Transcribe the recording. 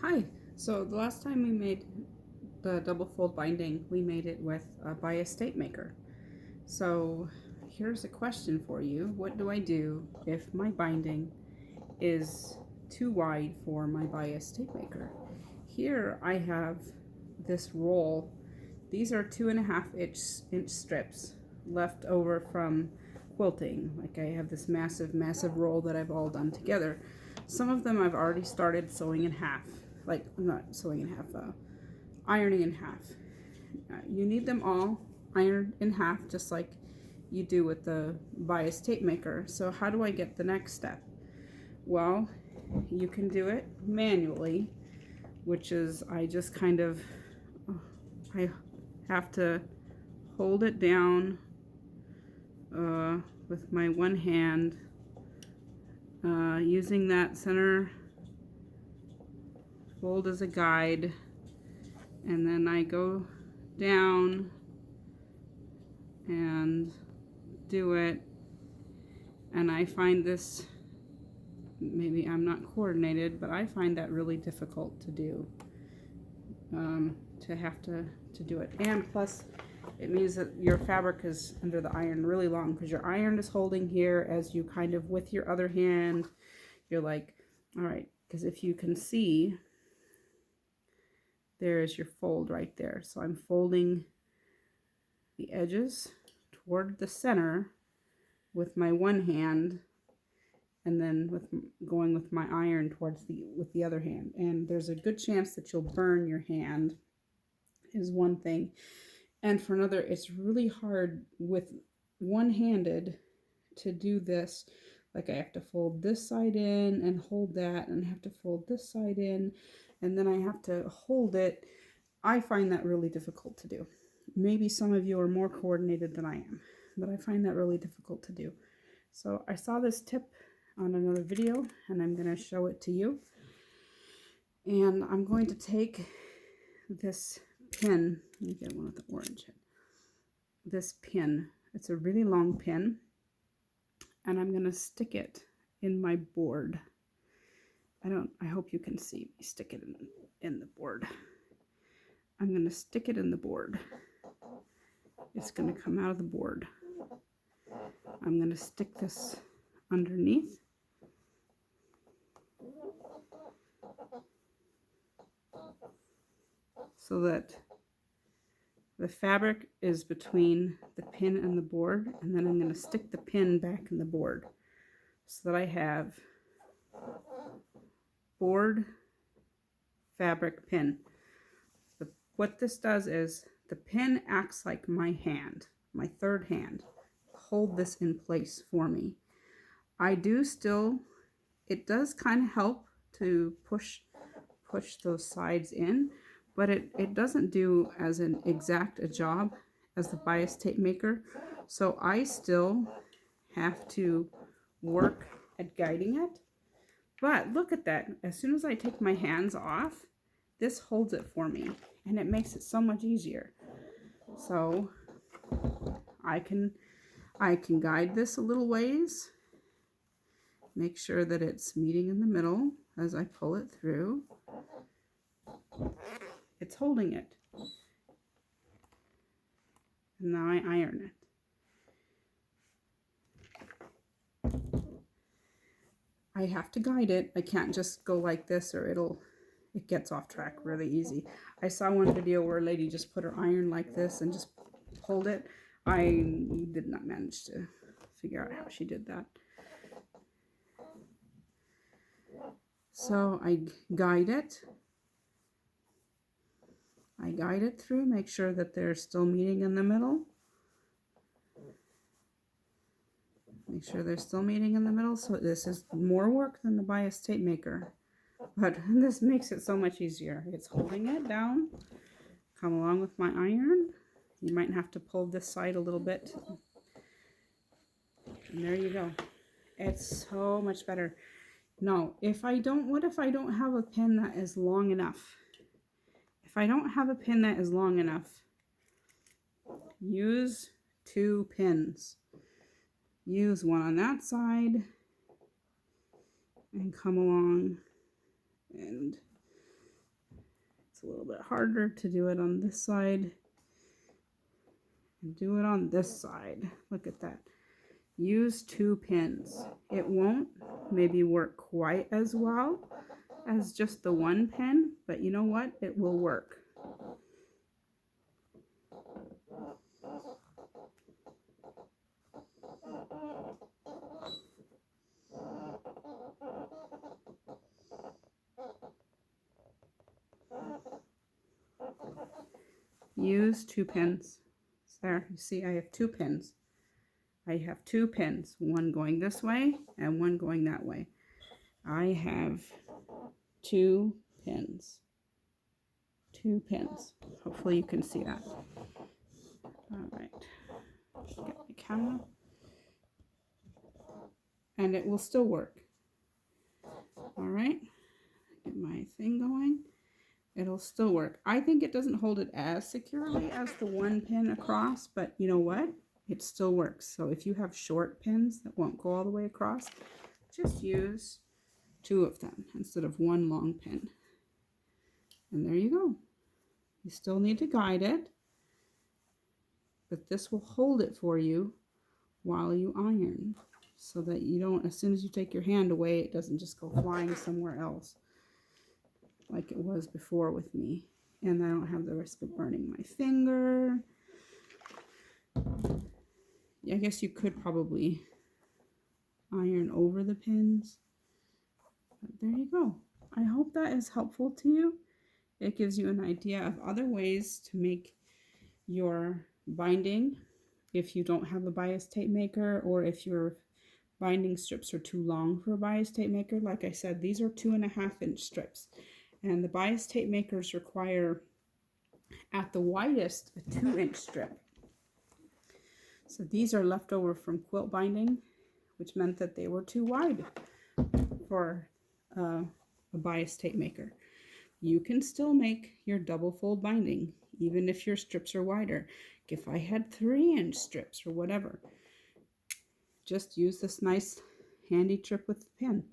Hi. So the last time we made the double fold binding, we made it with a bias tape maker. So here's a question for you. What do I do if my binding is too wide for my bias tape maker? Here I have this roll. These are 2.5 inch strips left over from quilting. Like I have this massive roll that I've all done together. Some of them I've already started sewing in half. Like, not sewing in half, ironing in half. You need them all ironed in half, just like you do with the bias tape maker. So how do I get the next step? Well, you can do it manually, which is I just kind of, I have to hold it down with my one hand, using that center fold as a guide, and then I go down and do it, and I find this, maybe I'm not coordinated, but I find that really difficult to do, to have to do it. And plus it means that your fabric is under the iron really long, because your iron is holding here as you kind of with your other hand, you're like, all right, because if you can see, there's your fold right there. So I'm folding the edges toward the center with my one hand, and then going with my iron towards the other hand. And there's a good chance that you'll burn your hand, is one thing. And for another, it's really hard with one-handed to do this. Like I have to fold this side in and hold that, and I have to fold this side in, and then I have to hold it. I find that really difficult to do. Maybe some of you are more coordinated than I am, but I find that really difficult to do. So I saw this tip on another video, and I'm going to show it to you. And I'm going to take this pin. Let me get one with the orange. This pin. It's a really long pin, and I'm going to stick it in my board. I hope you can see me stick it in the board. I'm going to stick it in the board. It's going to come out of the board. I'm going to stick this underneath. So that the fabric is between the pin and the board, and then I'm going to stick the pin back in the board so that I have board, fabric, pin. What this does is the pin acts like my hand, my third hand. Hold this in place for me. I do still, it does kind of help to push those sides in, but it doesn't do as an exact a job as the bias tape maker. So I still have to work at guiding it. But look at that. As soon as I take my hands off, this holds it for me, and it makes it so much easier. So I can guide this a little ways, make sure that it's meeting in the middle as I pull it through. It's holding it. And now I iron it. I have to guide it. I can't just go like this, or it gets off track really easy. I saw one video where a lady just put her iron like this and just pulled it. I did not manage to figure out how she did that. So I guide it. I guide it through, make sure that they're still meeting in the middle. Make sure they're still meeting in the middle. So this is more work than the bias tape maker, but this makes it so much easier. It's holding it down. Come along with my iron. You might have to pull this side a little bit. And there you go. It's so much better. Now, what if I don't have a pin that is long enough? If I don't have a pin that is long enough, use 2 pins. Use one on that side and come along and a little bit harder to do it on this side and do it on this side. Look at that. Use 2 pins. It won't maybe work quite as well as just the 1 pin, but you know what? It will work. Use 2 pins. There, you see I have 2 pins. I have 2 pins, one going this way and one going that way. I have 2 pins. 2 pins. Hopefully you can see that. All right. Get my camera. And it will still work. All right. Get my thing going. It'll still work. I think it doesn't hold it as securely as the 1 pin across, but you know what? It still works. So if you have short pins that won't go all the way across, just use 2 of them instead of 1 long pin. And there you go. You still need to guide it, but this will hold it for you while you iron, so that you don't, as soon as you take your hand away, it doesn't just go flying somewhere else like it was before with me. And I don't have the risk of burning my finger. I guess you could probably iron over the pins. But there you go. I hope that is helpful to you. It gives you an idea of other ways to make your binding if you don't have a bias tape maker, or if your binding strips are too long for a bias tape maker. Like I said, these are 2.5-inch strips. And the bias tape makers require, at the widest, a 2-inch strip. So these are left over from quilt binding, which meant that they were too wide for a bias tape maker. You can still make your double fold binding, even if your strips are wider. If I had 3-inch strips or whatever, just use this nice handy trip with the pin.